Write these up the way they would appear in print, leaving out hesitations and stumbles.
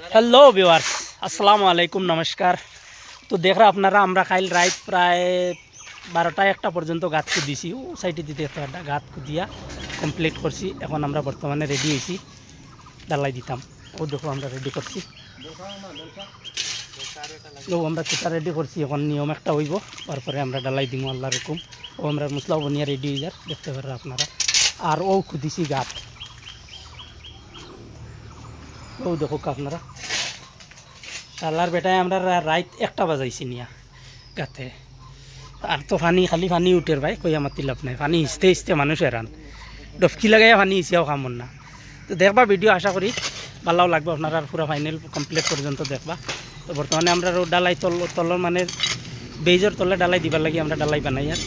Hello viewers अस्सलामु आलैकुम नमस्कार। तो देख रहा अपनारा আমরা কাল রাত প্রায় 12টা-1টা পর্যন্ত গাত কুদিছি। ও সাইডে দিতে একটা গাত কুদিয়া কমপ্লিট করছি। এখন আমরা বর্তমানে রেডি হইছি ডালাই দিতাম। ও দেখো আমরা রেডি করছি। ও আমরা সেটা রেডি করছি। এখন নিয়ম একটা হইব, তারপরে আমরা ডালাই দিব আল্লাহর হুকুম। ও আমরা মশলা বনিয়া রেডি হয়ে যার দেখতে পারেন আপনারা। আর ও কুদিছি গাত, ও দেখো আপনারা শালার বেটায় আমরা রাত 1টা বাজাইছি নিয়া গাতে। আর তো পানি খালি পানি উঠের ভাই কই আমার তিলাপ নাই, পানি হিসতে হিসতে মানুষ হেরান ডফকি লাগাইয়া পানি হিসিয়াও কামন না। তো দেখবা ভিডিও আশা করি ভালো লাগবে আপনারা, পুরো ফাইনাল কমপ্লিট পর্যন্ত দেখবা। তো বর্তমানে আমরা ডালাই তলর মানে বেজর তলে ডালাই দিবার লাগি আমরা ডালাই বানাই। আর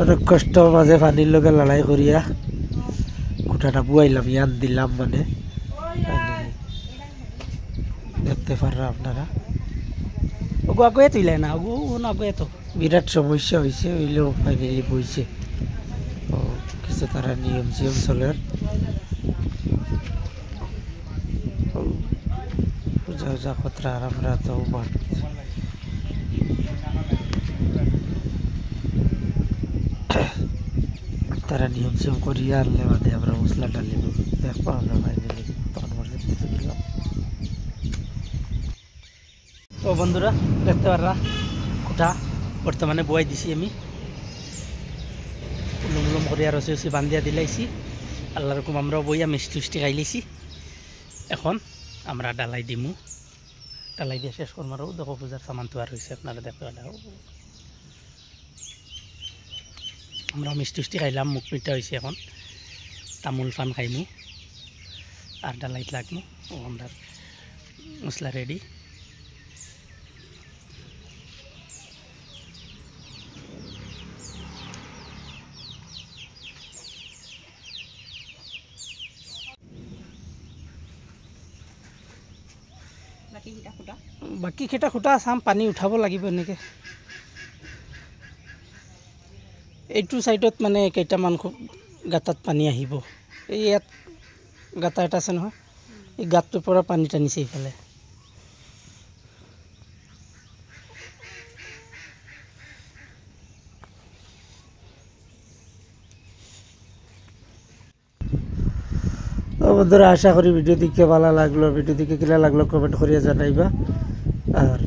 অনেক কষ্ট মাঝে পানির লগে লড়াই করিয়া কুটাটা বুয়াইলাম, ইয়ান দিলাম মানে দেখতে পারা আপনারা। ওগো আগুয়ে তুইলে না, ওগো না আগুয়ে তো বিরাট সমস্যা হয়েছে, হইলেও ফাইনালি বইছে। ও কিছু তারা নিয়ম সিয়ম চলে পূজা উজা খতরা। আর আমরা তো তারা নিয়ম সিয়ম করিয়া আনলে বাদে আমরা মশলা ডালিব দেখবো আমরা ফাইনালি তখন দিলাম। তো বন্ধুরা দেখতে পারা কুটা বর্তমানে বয়াই দিছি আমি, উলুম উলুম করিয়া রসি রসি বান্ধিয়া দিলাইছি। আল্লাহর রকম আমরা বইয়া মিষ্টি মিষ্টি খাইলেছি। এখন আমরা ডালাই দিমু, ডালাই দিয়ে শেষ করবো। আরও দেখো পূজার সামান তো আর রয়েছে আপনারা দেখতে পারা। আমরা মিষ্টি মিষ্টি খাইলাম, মুখ মিঠা হয়েছে। এখন তামুল ফান খাইমু আর ডালাইত লাগমু। ও আমরা মশলা রেডি। বাকি কেইটা খুটা চাম, পানী উঠাব লাগিব এনেকৈ। এইটো সাইডত মানে কেইটামান গাঁতাত পানী আহিব। এই ইয়াত গাঁতা এটা আছে নহয়, এই গাঁতটোৰ পৰা পানী টানিছে এইফালে। বন্ধুরা আশা করি ভিডিও দেখে ভালো লাগলো, ভিডিও দেখে কিলা লাগলো কমেন্ট করিয়া জানাইবা। আর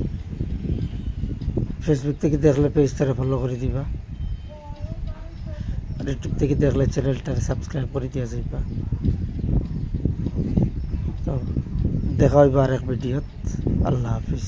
ফেসবুক থেকে দেখলে পেজটারে ফলো করে দিবা, আর ইউটিউব থেকে দেখলে চ্যানেলটারে সাবস্ক্রাইব করে দিয়া যাইবা। তো দেখা হইবা আরেক ভিডিওত। আল্লাহ হাফিজ।